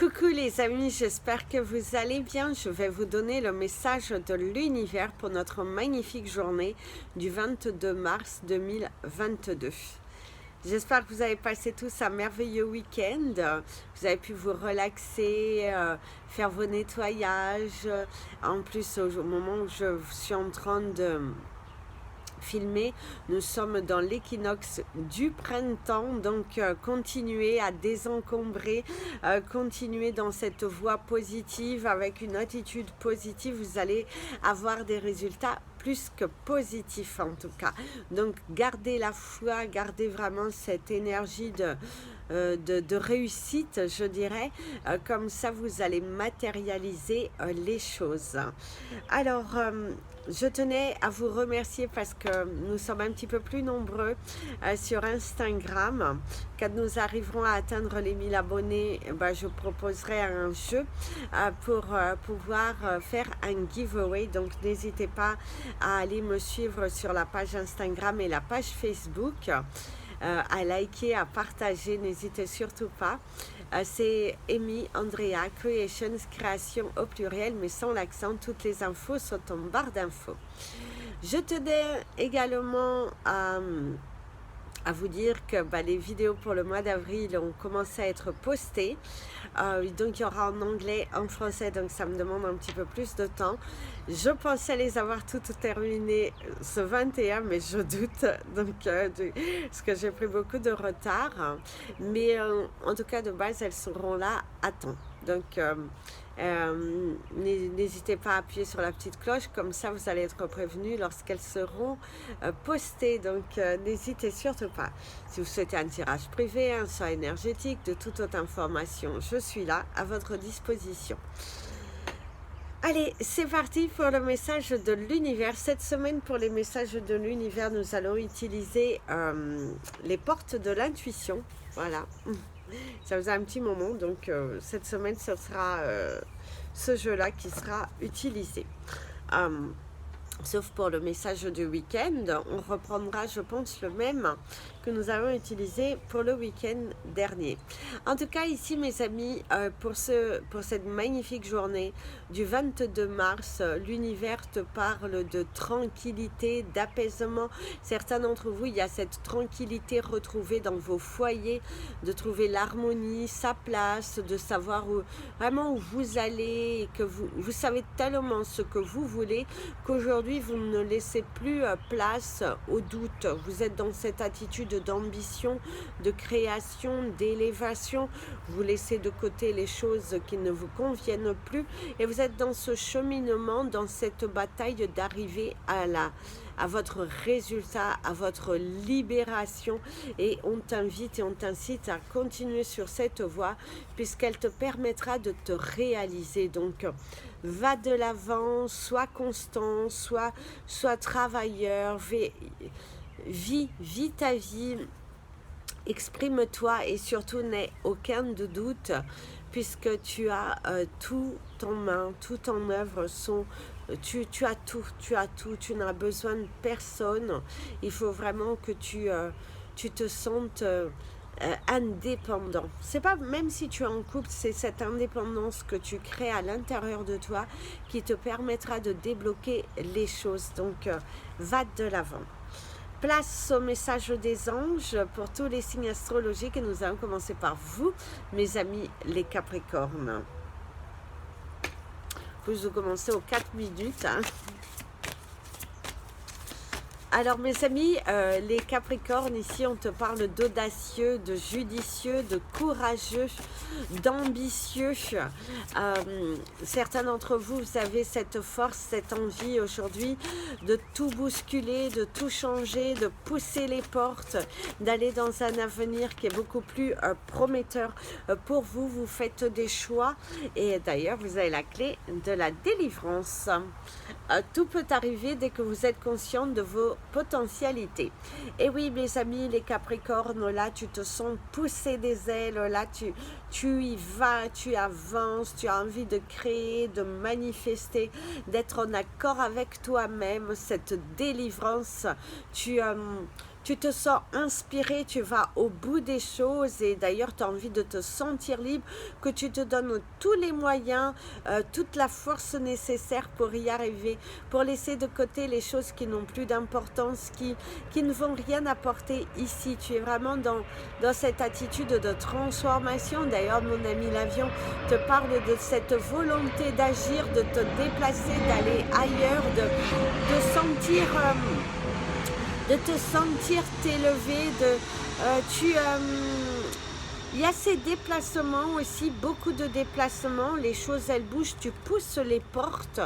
Coucou les amis, j'espère que vous allez bien. Je vais vous donner le message de l'univers pour notre magnifique journée du 22 mars 2022. J'espère que vous avez passé tous un merveilleux week-end. Vous avez pu vous relaxer, faire vos nettoyages. En plus, au moment où je suis en train de filmer, nous sommes dans l'équinoxe du printemps, donc continuez à désencombrer, continuez dans cette voie positive, avec une attitude positive, vous allez avoir des résultats plus que positifs en tout cas. Donc gardez la foi, gardez vraiment cette énergie de réussite, je dirais, comme ça vous allez matérialiser les choses. Alors je tenais à vous remercier parce que nous sommes un petit peu plus nombreux sur Instagram. Quand nous arriverons à atteindre les 1000 abonnés, je proposerai un jeu pour pouvoir faire un giveaway. Donc n'hésitez pas à aller me suivre sur la page Instagram et la page Facebook, à liker, à partager, n'hésitez surtout pas. C'est Amy Andrea Creations, création au pluriel mais sans l'accent. Toutes les infos sont en barre d'infos. Je tenais également à vous dire que les vidéos pour le mois d'avril ont commencé à être postées. Donc il y aura en anglais, en français, donc ça me demande un petit peu plus de temps. Je pensais les avoir toutes terminées ce 21, mais je doute, donc parce que j'ai pris beaucoup de retard. Mais en tout cas, de base, elles seront là à temps. Donc n'hésitez pas à appuyer sur la petite cloche, comme ça vous allez être prévenus lorsqu'elles seront postées. Donc n'hésitez surtout pas. Si vous souhaitez un tirage privé, un soin énergétique, de toute autre information, je suis là à votre disposition. Allez, c'est parti pour le message de l'univers. Cette semaine, pour les messages de l'univers, nous allons utiliser les portes de l'intuition. Voilà. Ça faisait un petit moment, donc cette semaine, ce sera ce jeu-là qui sera utilisé. Sauf pour le message du week-end, on reprendra, je pense, le même que nous avons utilisé pour le week-end dernier. En tout cas, ici, mes amis, pour cette magnifique journée du 22 mars, l'univers te parle de tranquillité, d'apaisement. Certains d'entre vous, il y a cette tranquillité retrouvée dans vos foyers, de trouver l'harmonie, sa place, de savoir vraiment où vous allez, et que vous savez tellement ce que vous voulez qu'aujourd'hui, vous ne laissez plus place au doute. Vous êtes dans cette attitude d'ambition, de création, d'élévation. Vous laissez de côté les choses qui ne vous conviennent plus et vous êtes dans ce cheminement, dans cette bataille d'arriver à votre résultat, à votre libération. Et on t'invite et on t'incite à continuer sur cette voie puisqu'elle te permettra de te réaliser. Donc, va de l'avant, sois constant, sois travailleur, vis ta vie, exprime-toi et surtout n'aie aucun doute puisque tu as tout en main, tout en œuvre. Tu as tout, tu n'as besoin de personne. Il faut vraiment que tu te sentes indépendant. C'est pas, même si tu es en couple, c'est cette indépendance que tu crées à l'intérieur de toi qui te permettra de débloquer les choses. Donc va de l'avant. Place au message des anges pour tous les signes astrologiques et nous allons commencer par vous, mes amis les Capricornes. Vous commencez aux 4 minutes. Alors mes amis, les Capricornes, ici on te parle d'audacieux, de judicieux, de courageux, d'ambitieux. Certains d'entre vous, vous avez cette force, cette envie aujourd'hui de tout bousculer, de tout changer, de pousser les portes, d'aller dans un avenir qui est beaucoup plus prometteur pour vous. Vous faites des choix et d'ailleurs vous avez la clé de la délivrance. Tout peut arriver dès que vous êtes conscient de vos potentialités. Et oui, mes amis, les Capricornes, là, tu te sens pousser des ailes, là, tu y vas, tu avances, tu as envie de créer, de manifester, d'être en accord avec toi-même, cette délivrance. Tu tu te sens inspiré, tu vas au bout des choses et d'ailleurs tu as envie de te sentir libre, que tu te donnes tous les moyens, toute la force nécessaire pour y arriver, pour laisser de côté les choses qui n'ont plus d'importance, qui ne vont rien apporter ici. Tu es vraiment dans cette attitude de transformation. D'ailleurs, mon ami l'avion te parle de cette volonté d'agir, de te déplacer, d'aller ailleurs, de sentir... de te sentir t'élever, il y a ces déplacements aussi, beaucoup de déplacements, les choses elles bougent, tu pousses les portes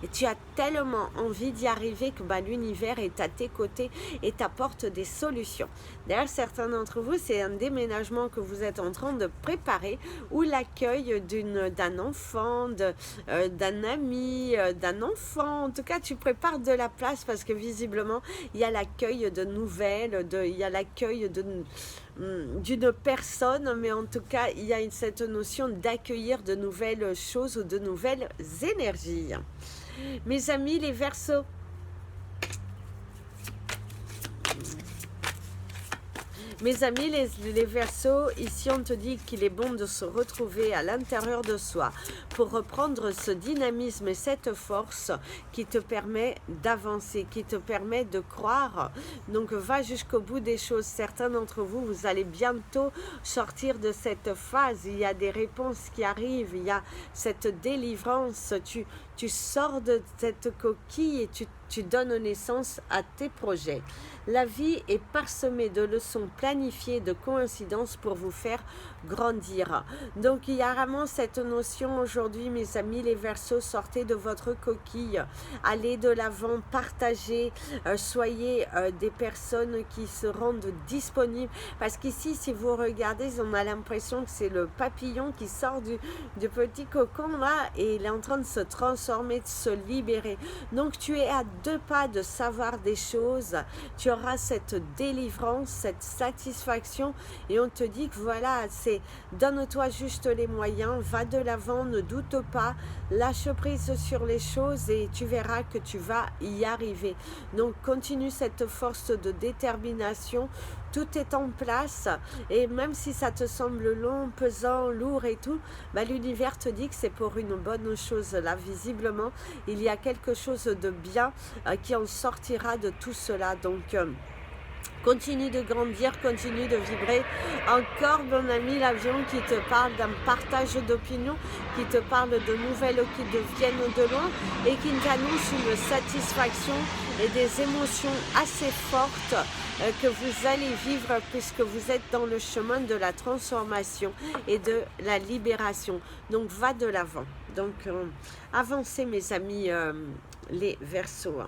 et tu as tellement envie d'y arriver que l'univers est à tes côtés et t'apporte des solutions. D'ailleurs, certains d'entre vous, c'est un déménagement que vous êtes en train de préparer ou l'accueil d'un enfant, d'un ami, d'un enfant. En tout cas, tu prépares de la place parce que visiblement, il y a l'accueil de nouvelles, il y a l'accueil d'une personne, mais en tout cas, il y a cette notion d'accueillir de nouvelles choses ou de nouvelles énergies. Mes amis, les Verseaux, mes amis, les Verseaux, ici on te dit qu'il est bon de se retrouver à l'intérieur de soi pour reprendre ce dynamisme et cette force qui te permet d'avancer, qui te permet de croire. Donc va jusqu'au bout des choses. Certains d'entre vous, vous allez bientôt sortir de cette phase. Il y a des réponses qui arrivent, il y a cette délivrance. Tu sors de cette coquille et tu donnes naissance à tes projets. La vie est parsemée de leçons planifiées, de coïncidences pour vous faire grandir. Donc il y a vraiment cette notion aujourd'hui, mes amis, les Verseaux, sortez de votre coquille, allez de l'avant, partagez, soyez des personnes qui se rendent disponibles. Parce qu'ici, si vous regardez, on a l'impression que c'est le papillon qui sort du petit cocon là et il est en train de se transformer, de se libérer. Donc tu es à 2 pas de savoir des choses, tu auras cette délivrance, cette satisfaction et on te dit que voilà, c'est donne-toi juste les moyens, va de l'avant, ne doute pas, lâche prise sur les choses et tu verras que tu vas y arriver. Donc continue cette force de détermination, tout est en place et même si ça te semble long, pesant, lourd et tout, l'univers te dit que c'est pour une bonne chose. Là, visiblement, il y a quelque chose de bien qui en sortira de tout cela. Donc, continue de grandir, continue de vibrer. Encore, mon ami l'avion qui te parle d'un partage d'opinion, qui te parle de nouvelles qui viennent de loin et qui t'annonce une satisfaction et des émotions assez fortes que vous allez vivre puisque vous êtes dans le chemin de la transformation et de la libération. Donc, va de l'avant. Donc, avancez, mes amis, les Verseaux.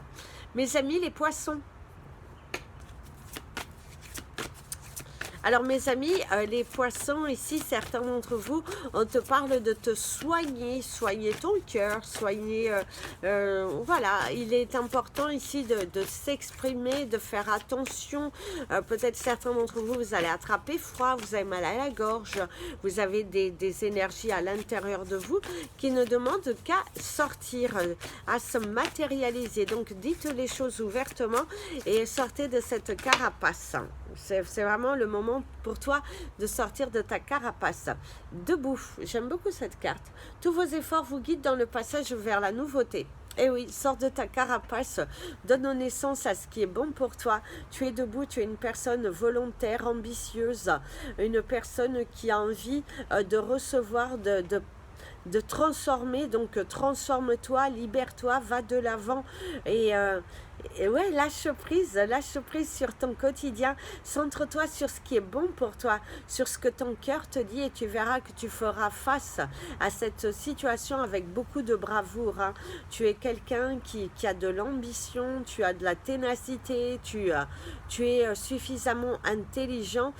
Mes amis, les Poissons. Alors mes amis, les Poissons, ici, certains d'entre vous, on te parle de te soigner, soigner ton cœur, soigner, voilà, il est important ici de s'exprimer, de faire attention. Peut-être certains d'entre vous, vous allez attraper froid, vous avez mal à la gorge, vous avez des énergies à l'intérieur de vous qui ne demandent qu'à sortir, à se matérialiser. Donc dites les choses ouvertement et sortez de cette carapace. C'est vraiment le moment pour toi de sortir de ta carapace. Debout, j'aime beaucoup cette carte. Tous vos efforts vous guident dans le passage vers la nouveauté. Eh oui, sors de ta carapace, donne naissance à ce qui est bon pour toi. Tu es debout, tu es une personne volontaire, ambitieuse, une personne qui a envie de recevoir, de transformer. Donc transforme-toi, libère-toi, va de l'avant et ouais, lâche prise sur ton quotidien, centre-toi sur ce qui est bon pour toi, sur ce que ton cœur te dit et tu verras que tu feras face à cette situation avec beaucoup de bravoure. Hein. Tu es quelqu'un qui a de l'ambition, tu as de la ténacité, tu es suffisamment intelligent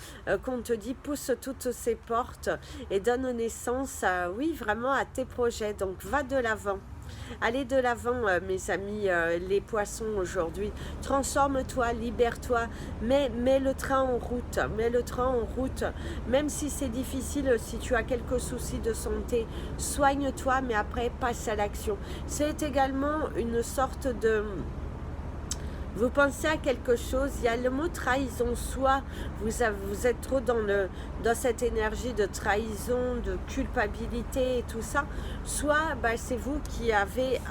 qu'on te dit pousse toutes ces portes et donne naissance, oui, vraiment à tes projets. Donc va de l'avant. Allez de l'avant, mes amis, les Poissons aujourd'hui. Transforme-toi, libère-toi, mets le train en route. Mets le train en route. Même si c'est difficile, si tu as quelques soucis de santé, soigne-toi, mais après, passe à l'action. C'est également une sorte Vous pensez à quelque chose, il y a le mot trahison, soit vous êtes trop dans cette énergie de trahison, de culpabilité et tout ça, soit c'est vous qui avez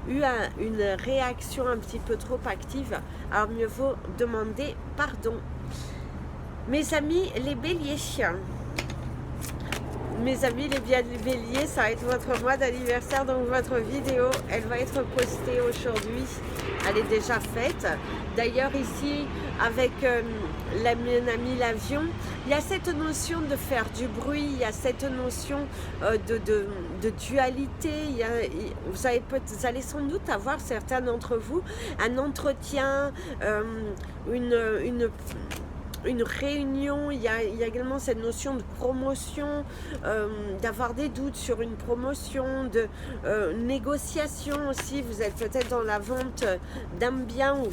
eu une réaction un petit peu trop active, alors mieux vaut demander pardon. Mes amis les béliers, béliers, ça va être votre mois d'anniversaire, donc votre vidéo, elle va être postée aujourd'hui. Elle est déjà faite. D'ailleurs, ici, avec mon ami l'avion, il y a cette notion de faire du bruit, il y a cette notion de dualité. Vous allez sans doute avoir, certains d'entre vous, un entretien, une réunion, il y a également cette notion de promotion, d'avoir des doutes sur une promotion, de négociation aussi. Vous êtes peut-être dans la vente d'un bien, ou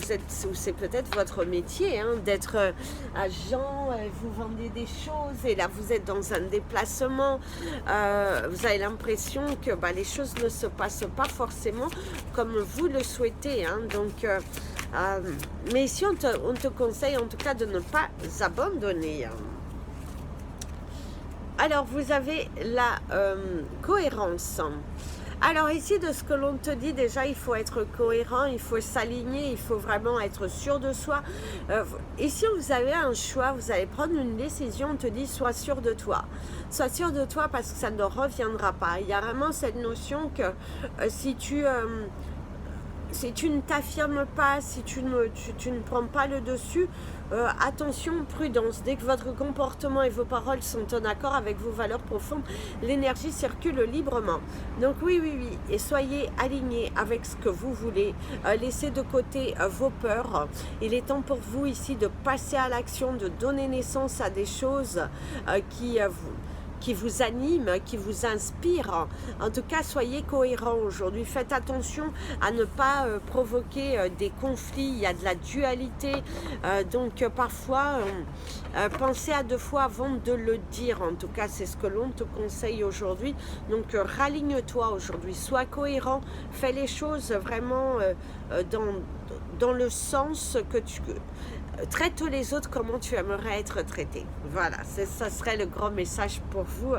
c'est peut-être votre métier, hein, d'être agent, vous vendez des choses et là vous êtes dans un déplacement, vous avez l'impression que les choses ne se passent pas forcément comme vous le souhaitez, hein, donc mais ici on te conseille en tout cas de ne pas abandonner. Alors vous avez la cohérence. Alors ici, de ce que l'on te dit, déjà il faut être cohérent, il faut s'aligner, il faut vraiment être sûr de soi. Ici vous avez un choix, vous allez prendre une décision, on te dit sois sûr de toi. Sois sûr de toi parce que ça ne reviendra pas. Il y a vraiment cette notion que si tu ne t'affirmes pas, si tu ne prends pas le dessus, attention, prudence. Dès que votre comportement et vos paroles sont en accord avec vos valeurs profondes, l'énergie circule librement. Donc oui, et soyez alignés avec ce que vous voulez. Laissez de côté vos peurs. Il est temps pour vous ici de passer à l'action, de donner naissance à des choses qui vous anime, qui vous inspire. En tout cas, soyez cohérents aujourd'hui. Faites attention à ne pas provoquer des conflits. Il y a de la dualité. Donc, parfois, pensez à 2 fois avant de le dire. En tout cas, c'est ce que l'on te conseille aujourd'hui. Donc, raligne-toi aujourd'hui. Sois cohérent. Fais les choses vraiment dans le sens que tu... Traite les autres comment tu aimerais être traité. Voilà, ça serait le grand message pour vous.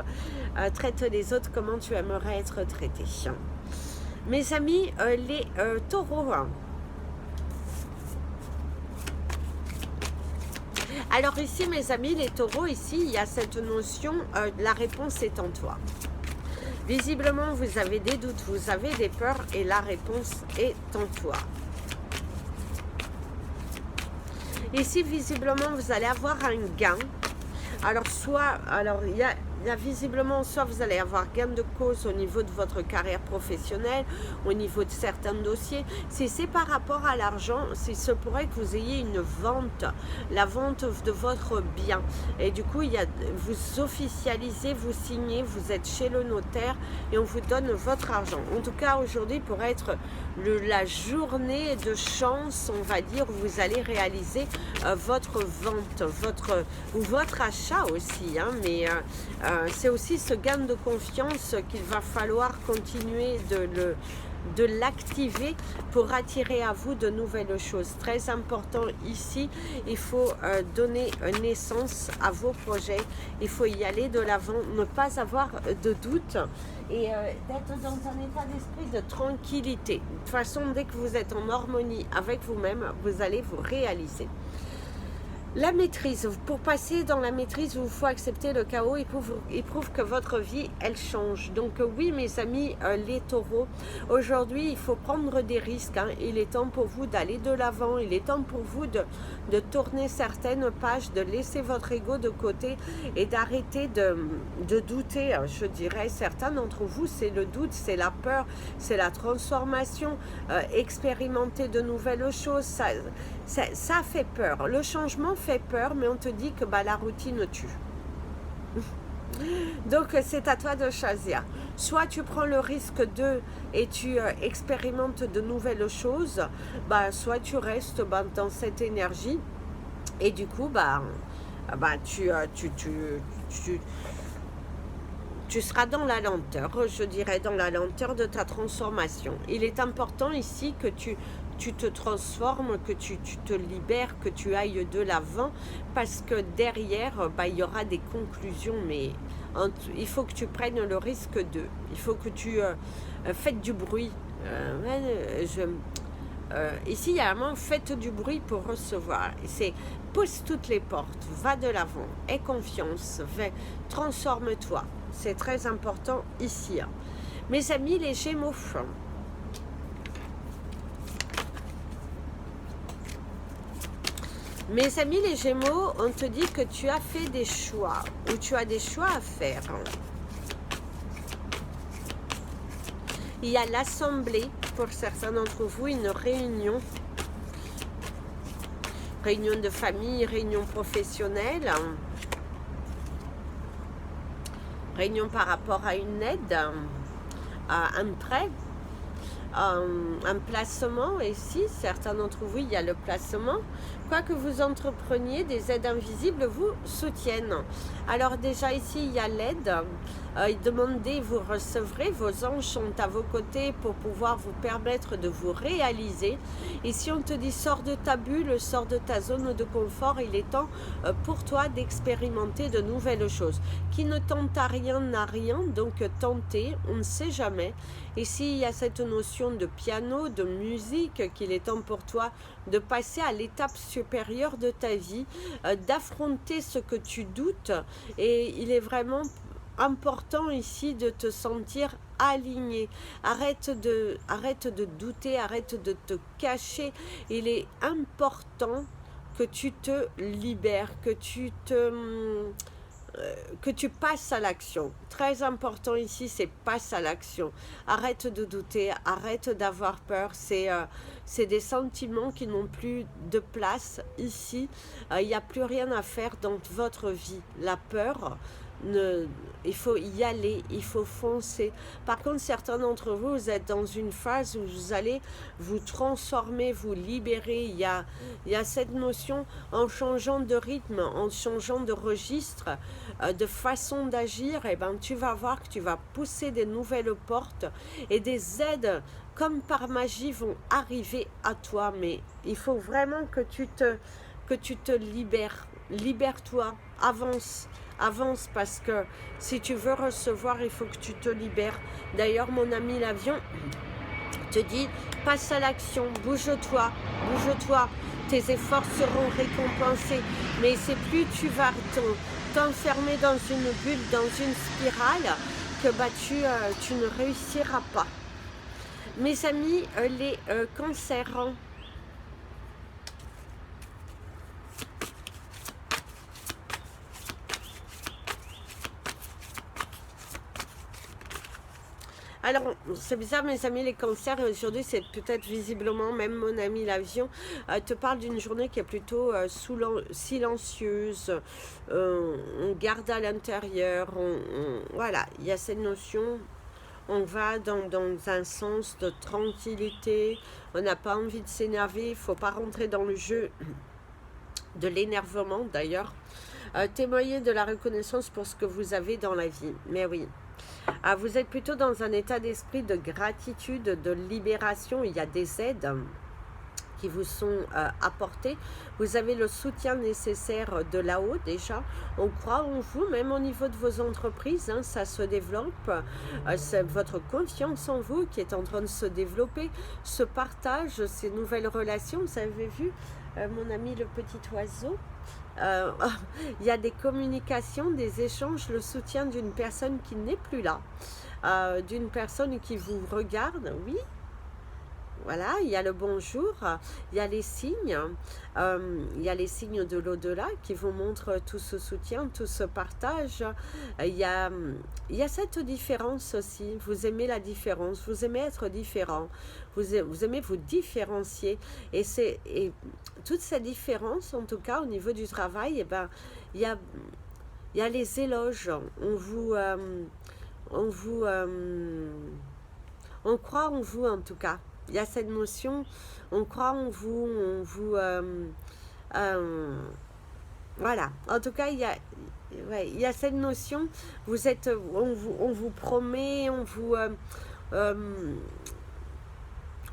Traite les autres comment tu aimerais être traité. Mes amis, les taureaux. Alors ici, mes amis, les taureaux, ici, il y a cette notion, la réponse est en toi. Visiblement, vous avez des doutes, vous avez des peurs et la réponse est en toi. Ici, visiblement, vous allez avoir un gain. Alors, il y a visiblement, soit vous allez avoir gain de cause au niveau de votre carrière professionnelle, au niveau de certains dossiers. Si c'est par rapport à l'argent, il se pourrait que vous ayez une vente, la vente de votre bien. Et du coup, vous officialisez, vous signez, vous êtes chez le notaire et on vous donne votre argent. En tout cas, aujourd'hui pourrait être la journée de chance, on va dire, où vous allez réaliser votre vente, votre achat aussi, hein, mais c'est aussi ce gain de confiance qu'il va falloir continuer de l'activer pour attirer à vous de nouvelles choses. Très important ici, il faut donner naissance à vos projets, il faut y aller de l'avant, ne pas avoir de doute et d'être dans un état d'esprit de tranquillité. De toute façon, dès que vous êtes en harmonie avec vous-même, vous allez vous réaliser. La maîtrise, pour passer dans la maîtrise, il faut accepter le chaos et prouve que votre vie, elle change. Donc oui, mes amis, les taureaux, aujourd'hui, il faut prendre des risques. Hein. Il est temps pour vous d'aller de l'avant. Il est temps pour vous de tourner certaines pages, de laisser votre ego de côté et d'arrêter de douter. Je dirais, certains d'entre vous, c'est le doute, c'est la peur, c'est la transformation, expérimenter de nouvelles choses. Ça fait peur. Le changement fait peur, mais on te dit que la routine tue. Donc, c'est à toi de choisir. Soit tu prends le risque et tu expérimentes de nouvelles choses, soit tu restes dans cette énergie et du coup, tu seras dans la lenteur, je dirais, dans la lenteur de ta transformation. Il est important ici que tu tu te transformes, que tu te libères, que tu ailles de l'avant, parce que derrière, il y aura des conclusions, mais il faut que tu prennes le risque de, il faut que tu faites du bruit. Ici, il y a un mot, faites du bruit pour recevoir. C'est pousse toutes les portes, va de l'avant, aie confiance, transforme-toi. C'est très important ici. Mes amis, les Gémeaux. Mes amis les Gémeaux, on te dit que tu as fait des choix, ou tu as des choix à faire. Il y a l'assemblée, pour certains d'entre vous, une réunion. Réunion de famille, réunion professionnelle. Réunion par rapport à une aide, à un prêt. Un placement, et si certains d'entre vous, il y a le placement, quoi que vous entrepreniez, des aides invisibles vous soutiennent. Alors déjà ici, il y a l'aide, demandez, vous recevrez, vos anges sont à vos côtés pour pouvoir vous permettre de vous réaliser. Et si on te dit sors de ta bulle, sors de ta zone de confort, il est temps pour toi d'expérimenter de nouvelles choses. Qui ne tente à rien n'a rien, donc tentez, on ne sait jamais. Et s'il y a cette notion de piano, de musique, qu'il est temps pour toi de passer à l'étape supérieure de ta vie, d'affronter ce que tu doutes, et il est vraiment important ici de te sentir aligné. Arrête de douter, arrête de te cacher. Il est important que tu te libères, que tu passes à l'action. Très important ici, c'est passe à l'action. Arrête de douter, arrête d'avoir peur. C'est des sentiments qui n'ont plus de place ici. Il n'y a plus rien à faire dans votre vie. La peur, il faut y aller, il faut foncer. Par contre, certains d'entre vous, vous êtes dans une phase où vous allez vous transformer, vous libérer. Il y a cette notion, en changeant de rythme, en changeant de registre, de façon d'agir, et tu vas voir que tu vas pousser des nouvelles portes et des aides comme par magie vont arriver à toi. Mais il faut vraiment que tu te libères. Libère-toi, avance. Avance, parce que si tu veux recevoir, il faut que tu te libères. D'ailleurs, mon ami l'avion te dit, passe à l'action, bouge-toi, bouge-toi. Tes efforts seront récompensés. Mais c'est plus tu vas t'enfermer dans une bulle, dans une spirale, que tu ne réussiras pas. Mes amis, les cancers. Alors, c'est bizarre, mes amis, les cancers, aujourd'hui, c'est peut-être visiblement, même mon ami l'avion, te parle d'une journée qui est plutôt silencieuse, on garde à l'intérieur, voilà, il y a cette notion, on va dans un sens de tranquillité, on n'a pas envie de s'énerver, il ne faut pas rentrer dans le jeu de l'énervement, d'ailleurs. Témoigner de la reconnaissance pour ce que vous avez dans la vie, mais oui. Vous êtes plutôt dans un état d'esprit de gratitude, de libération. Il y a des aides qui vous sont apportées. Vous avez le soutien nécessaire de là-haut déjà. On croit en vous, même au niveau de vos entreprises, ça se développe. C'est votre confiance en vous qui est en train de se développer. Ce partage, ces nouvelles relations, vous avez vu mon ami le petit oiseau, il y a des communications, des échanges, le soutien d'une personne qui n'est plus là, d'une personne qui vous regarde, oui. Voilà, il y a le bonjour, il y a les signes, de l'au-delà qui vous montrent tout ce soutien, tout ce partage. Il y a cette différence aussi. Vous aimez la différence, vous aimez être différent, vous aimez vous différencier. Et toute cette différence, en tout cas au niveau du travail, il y a les éloges. On croit en vous en tout cas. Il y a cette notion, on croit en vous, voilà. En tout cas, il y a cette notion, on vous promet,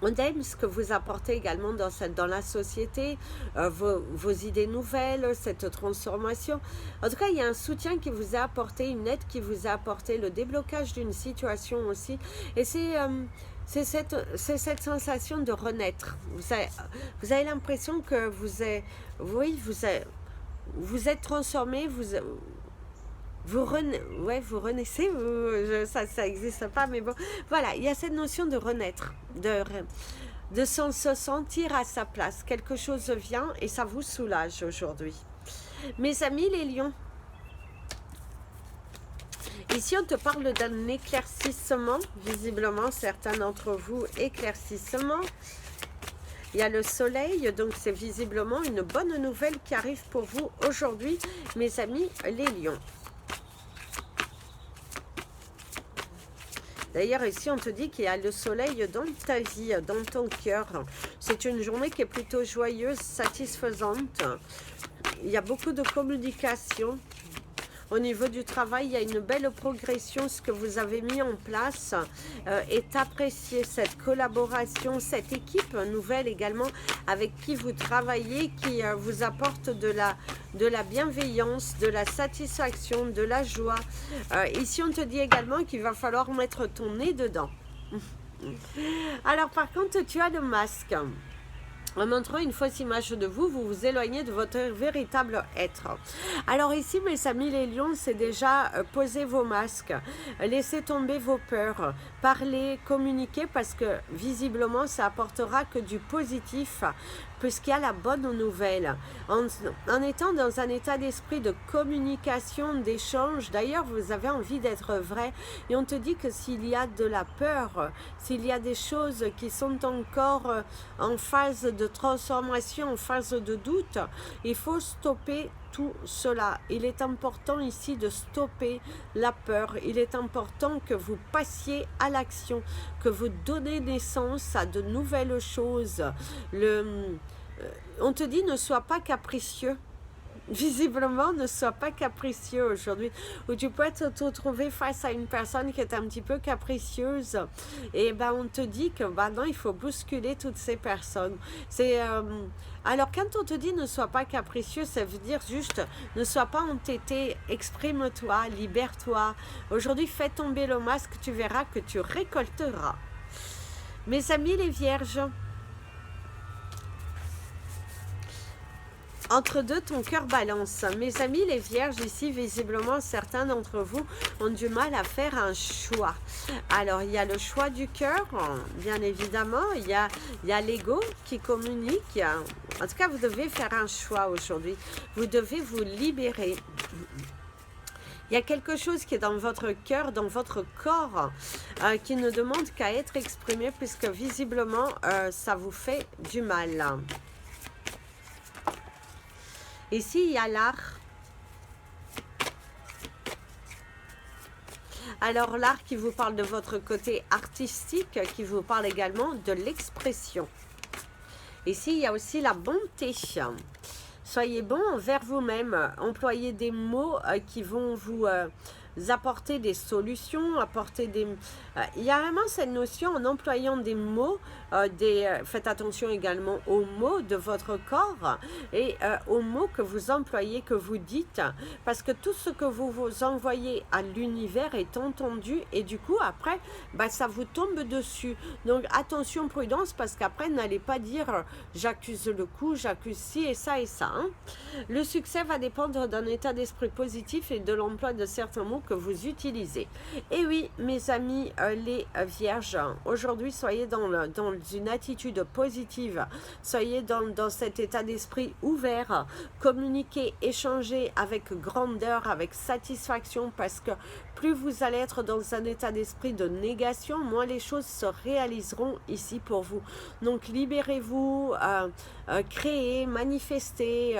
On aime ce que vous apportez également dans la société, vos idées nouvelles, cette transformation. En tout cas, il y a un soutien qui vous a apporté, une aide qui vous a apporté, le déblocage d'une situation aussi. Et c'est cette sensation de renaître. Vous avez l'impression que vous êtes transformé, vous renaissez, ça n'existe pas, mais bon, voilà, il y a cette notion de renaître, de se sentir à sa place. Quelque chose vient et ça vous soulage aujourd'hui. Mes amis les lions, ici on te parle d'un éclaircissement, visiblement certains d'entre vous, éclaircissement. Il y a le soleil, donc c'est visiblement une bonne nouvelle qui arrive pour vous aujourd'hui, mes amis les lions. D'ailleurs, ici, on te dit qu'il y a le soleil dans ta vie, dans ton cœur. C'est une journée qui est plutôt joyeuse, satisfaisante. Il y a beaucoup de communication. Au niveau du travail, il y a une belle progression. Ce que vous avez mis en place est apprécié. Cette collaboration, cette équipe nouvelle également avec qui vous travaillez, qui vous apporte de la bienveillance, de la satisfaction, de la joie. Ici, on te dit également qu'il va falloir mettre ton nez dedans. Alors, par contre, tu as le masque. En montrant une fausse image de vous, vous vous éloignez de votre véritable être. Alors ici, mes amis les lions, c'est déjà poser vos masques, laisser tomber vos peurs, parler, communiquer, parce que visiblement, ça apportera que du positif, puisqu'il y a la bonne nouvelle. En étant dans un état d'esprit de communication, d'échange, d'ailleurs, vous avez envie d'être vrai, et on te dit que s'il y a de la peur, s'il y a des choses qui sont encore en phase de transformation, en phase de doute, il faut stopper tout cela. Il est important ici de stopper la peur. Il est important que vous passiez à l'action, que vous donnez naissance à de nouvelles choses. On te dit ne sois pas capricieux. Visiblement, ne sois pas capricieux aujourd'hui, ou tu peux te retrouver face à une personne qui est un petit peu capricieuse, et ben on te dit que non, il faut bousculer toutes ces personnes. Alors quand on te dit ne sois pas capricieux, ça veut dire juste ne sois pas entêté, exprime-toi, libère-toi. Aujourd'hui, fais tomber le masque, tu verras que tu récolteras. Mes amis les vierges, entre deux, ton cœur balance. Mes amis les vierges, ici, visiblement, certains d'entre vous ont du mal à faire un choix. Alors, il y a le choix du cœur, bien évidemment. Il y a l'ego qui communique. En tout cas, vous devez faire un choix aujourd'hui. Vous devez vous libérer. Il y a quelque chose qui est dans votre cœur, dans votre corps, qui ne demande qu'à être exprimé, puisque visiblement, ça vous fait du mal. Ici, il y a l'art. Alors, l'art qui vous parle de votre côté artistique, qui vous parle également de l'expression. Ici, il y a aussi la bonté. Soyez bon envers vous-même. Employez des mots qui vont vous apporter des solutions, il y a vraiment cette notion en employant des mots, faites attention également aux mots de votre corps et aux mots que vous employez, que vous dites, parce que tout ce que vous envoyez à l'univers est entendu et du coup après, ça vous tombe dessus. Donc attention, prudence, parce qu'après n'allez pas dire j'accuse le coup, j'accuse ci et ça et ça. Hein. Le succès va dépendre d'un état d'esprit positif et de l'emploi de certains mots que vous utilisez. Et oui, mes amis les vierges, aujourd'hui soyez dans une attitude positive, soyez dans cet état d'esprit ouvert, communiquez, échangez avec grandeur, avec satisfaction, parce que plus vous allez être dans un état d'esprit de négation, moins les choses se réaliseront ici pour vous. Donc libérez-vous, créez, manifestez,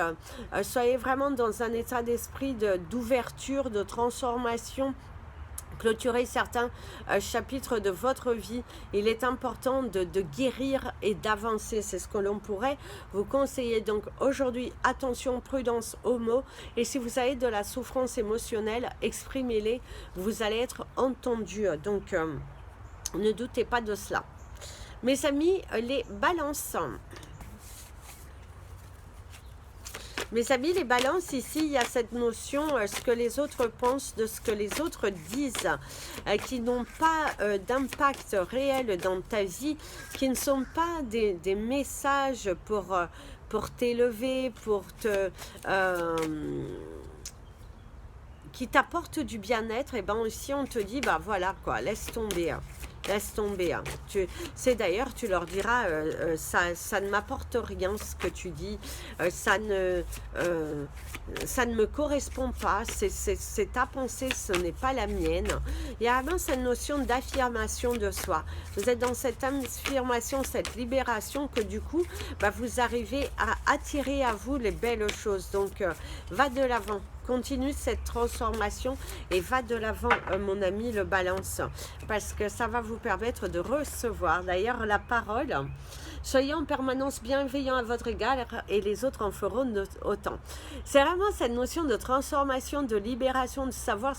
soyez vraiment dans un état d'esprit d'ouverture, de transformation. Clôturer certains chapitres de votre vie. Il est important de guérir et d'avancer. C'est ce que l'on pourrait vous conseiller. Donc aujourd'hui, attention, prudence aux mots. Et si vous avez de la souffrance émotionnelle, exprimez-les. Vous allez être entendu. Donc ne doutez pas de cela. Mes amis, les balances. Mes amis, les balances, ici, il y a cette notion, ce que les autres pensent de ce que les autres disent, qui n'ont pas d'impact réel dans ta vie, qui ne sont pas des messages pour t'élever, pour te... qui t'apportent du bien-être. Et bien aussi, on te dit, bah voilà, quoi, laisse tomber. Laisse tomber. Hein. C'est d'ailleurs, tu leur diras, ça ne m'apporte rien ce que tu dis, ça ne me correspond pas, c'est ta pensée, ce n'est pas la mienne. Il y a vraiment cette notion d'affirmation de soi. Vous êtes dans cette affirmation, cette libération que du coup, bah, vous arrivez à attirer à vous les belles choses. Donc, va de l'avant. Continue cette transformation et va de l'avant, mon ami le balance, parce que ça va vous permettre de recevoir. D'ailleurs, la parole, soyez en permanence bienveillant à votre égard et les autres en feront autant. C'est vraiment cette notion de transformation, de libération, de savoir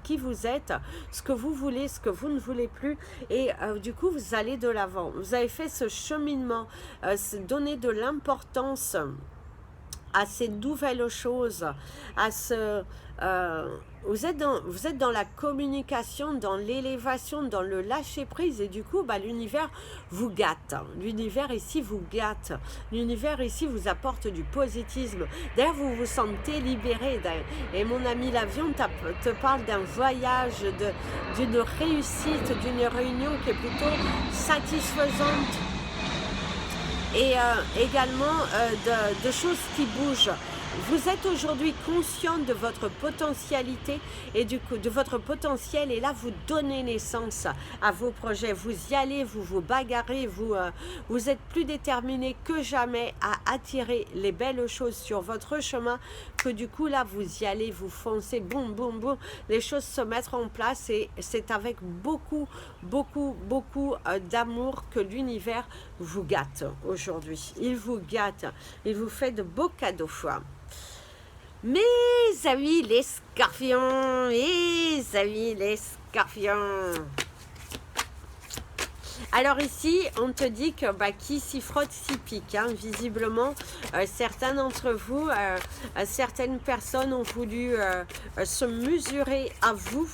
qui vous êtes, ce que vous voulez, ce que vous ne voulez plus. Et du coup, vous allez de l'avant. Vous avez fait ce cheminement, donner de l'importance à ces nouvelles choses, à ce... vous êtes dans la communication, dans l'élévation, dans le lâcher-prise, et du coup, bah, l'univers vous gâte. L'univers ici vous gâte. L'univers ici vous apporte du positivisme. D'ailleurs, vous vous sentez libéré. Et mon ami l'avion te parle d'un voyage, d'une réussite, d'une réunion qui est plutôt satisfaisante. Et également de choses qui bougent. Vous êtes aujourd'hui conscient de votre potentialité et du coup de votre potentiel, et là vous donnez naissance à vos projets, vous y allez, vous vous bagarrez, vous êtes plus déterminé que jamais à attirer les belles choses sur votre chemin, que du coup là vous y allez, vous foncez, boum boum boum, les choses se mettent en place, et c'est avec beaucoup d'amour que l'univers vous gâte aujourd'hui. Il vous gâte, il vous fait de beaux cadeaux. Mes amis les scorpions, mes amis les scorpions. Alors ici, on te dit que bah, qui s'y frotte s'y pique. Hein. Visiblement, certains d'entre vous, certaines personnes ont voulu se mesurer à vous,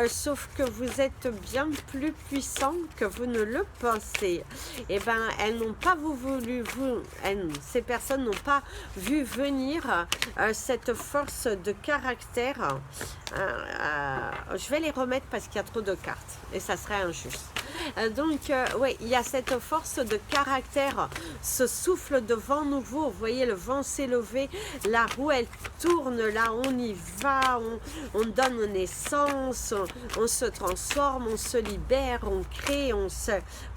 sauf que vous êtes bien plus puissant que vous ne le pensez. Et ben, elles n'ont pas voulu, ces personnes n'ont pas vu venir cette force de caractère. Je vais les remettre parce qu'il y a trop de cartes et ça serait injuste. Donc, oui, il y a cette force de caractère, ce souffle de vent nouveau. Vous voyez le vent s'élever, la roue elle tourne, là on y va, on donne naissance, on se transforme, on se libère, on crée,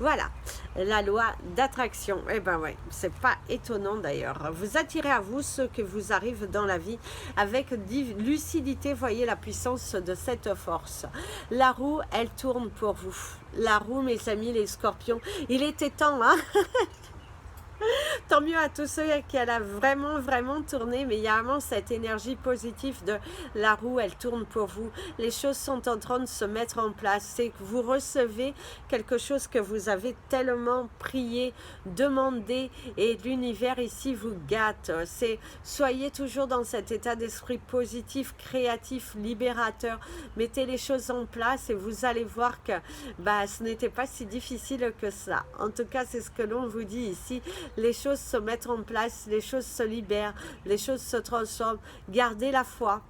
voilà, la loi d'attraction. Eh ben ouais, c'est pas étonnant d'ailleurs. Vous attirez à vous ce que vous arrive dans la vie avec lucidité. Voyez la puissance de cette force. La roue, elle tourne pour vous. La roue, mes amis les scorpions, il était temps, hein. Tant mieux à tous ceux qui elle a vraiment tourné, mais il y a vraiment cette énergie positive de la roue, elle tourne pour vous. Les choses sont en train de se mettre en place. C'est que vous recevez quelque chose que vous avez tellement prié, demandé, et l'univers ici vous gâte. Soyez toujours dans cet état d'esprit positif, créatif, libérateur. Mettez les choses en place et vous allez voir que bah, ce n'était pas si difficile que ça. En tout cas, c'est ce que l'on vous dit ici. Les choses se mettent en place, les choses se libèrent, les choses se transforment. Gardez la foi.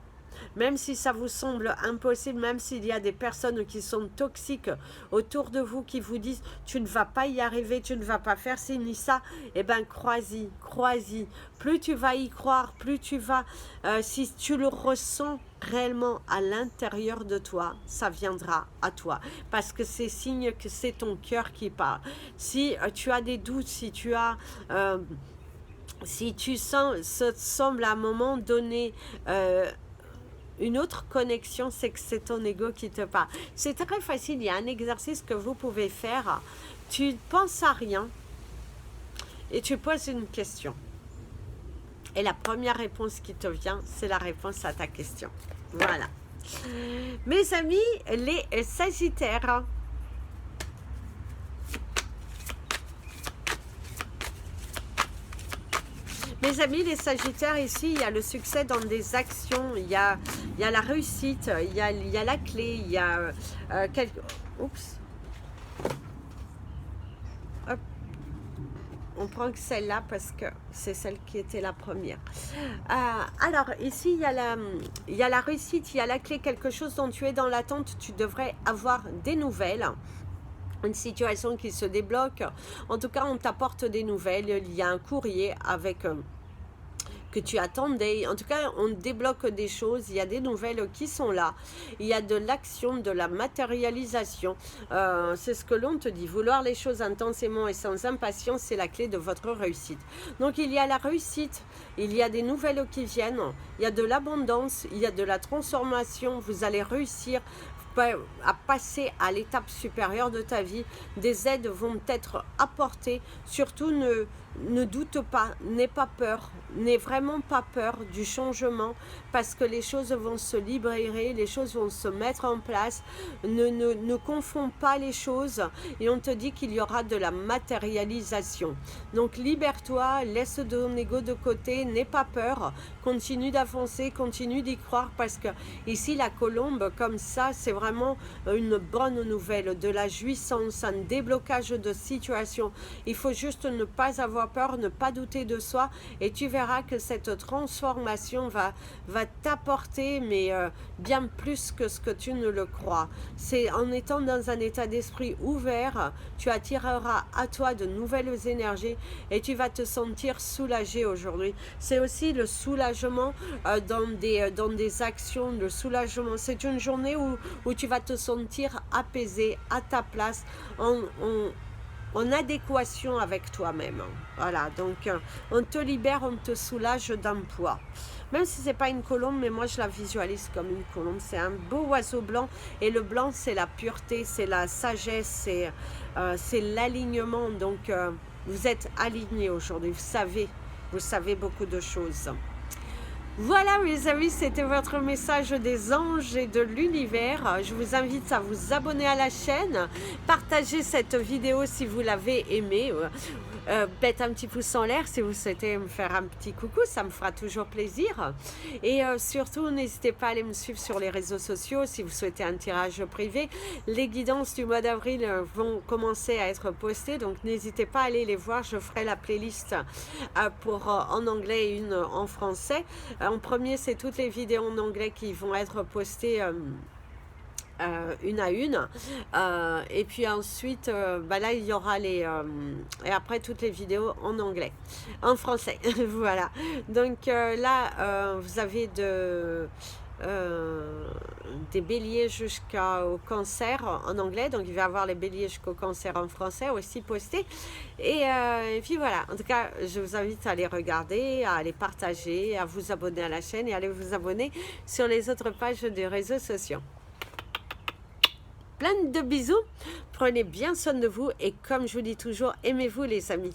Même si ça vous semble impossible, même s'il y a des personnes qui sont toxiques autour de vous, qui vous disent « tu ne vas pas y arriver, tu ne vas pas faire ci ni ça », eh bien crois-y, crois-y. Plus tu vas y croire, plus tu vas, si tu le ressens réellement à l'intérieur de toi, ça viendra à toi. Parce que c'est signe que c'est ton cœur qui parle. Si tu as des doutes, si tu as... si tu sens, ça te semble à un moment donné... une autre connexion, c'est que c'est ton ego qui te parle. C'est très facile, il y a un exercice que vous pouvez faire. Tu ne penses à rien et tu poses une question. Et la première réponse qui te vient, c'est la réponse à ta question. Voilà. Mes amis, les Sagittaires. Mes amis, les Sagittaires, ici, il y a le succès dans des actions, il y a la réussite, il y a la clé, il y a Oups. Hop. On prend que celle-là parce que c'est celle qui était la première. Alors, ici, il y a la réussite, il y a la clé, quelque chose dont tu es dans l'attente, tu devrais avoir des nouvelles. Une situation qui se débloque. En tout cas, on t'apporte des nouvelles. Il y a un courrier avec que tu attendais. En tout cas, on débloque des choses. Il y a des nouvelles qui sont là. Il y a de l'action, de la matérialisation. C'est ce que l'on te dit. Vouloir les choses intensément et sans impatience, c'est la clé de votre réussite. Donc, il y a la réussite. Il y a des nouvelles qui viennent. Il y a de l'abondance. Il y a de la transformation. Vous allez réussir à passer à l'étape supérieure de ta vie. Des aides vont être apportées. Surtout, ne doute pas, n'aie pas peur, n'aie vraiment pas peur du changement parce que les choses vont se libérer, les choses vont se mettre en place. Ne confonds pas les choses et on te dit qu'il y aura de la matérialisation. Donc libère-toi, laisse ton ego de côté, n'aie pas peur, continue d'avancer, continue d'y croire parce que ici la colombe comme ça c'est vraiment une bonne nouvelle, de la jouissance, un déblocage de situation. Il faut juste ne pas avoir peur, ne pas douter de soi et tu verras que cette transformation va t'apporter mais bien plus que ce que tu ne le crois. C'est en étant dans un état d'esprit ouvert, tu attireras à toi de nouvelles énergies et tu vas te sentir soulagé aujourd'hui. C'est aussi le soulagement dans des actions, le soulagement. C'est une journée où tu vas te sentir apaisé, à ta place, en adéquation avec toi-même. Voilà, donc on te libère, on te soulage d'un poids. Même si ce n'est pas une colombe, mais moi je la visualise comme une colombe. C'est un beau oiseau blanc et le blanc c'est la pureté, c'est la sagesse, c'est l'alignement. Donc vous êtes alignés aujourd'hui, vous savez beaucoup de choses. Voilà mes amis, c'était votre message des anges et de l'univers. Je vous invite à vous abonner à la chaîne, partager cette vidéo si vous l'avez aimée, mettez un petit pouce en l'air si vous souhaitez me faire un petit coucou, ça me fera toujours plaisir. Et surtout, n'hésitez pas à aller me suivre sur les réseaux sociaux si vous souhaitez un tirage privé. Les guidances du mois d'avril vont commencer à être postées, donc n'hésitez pas à aller les voir. Je ferai la playlist en anglais et une en français. En premier, c'est toutes les vidéos en anglais qui vont être postées une à une et puis ensuite là il y aura et après toutes les vidéos en français voilà, donc là vous avez des béliers jusqu'au cancer en anglais, donc il va y avoir les béliers jusqu'au cancer en français aussi postés et puis voilà, en tout cas je vous invite à les regarder, à les partager, à vous abonner à la chaîne et à aller vous abonner sur les autres pages des réseaux sociaux. Plein de bisous, prenez bien soin de vous et comme je vous dis toujours, aimez-vous les amis.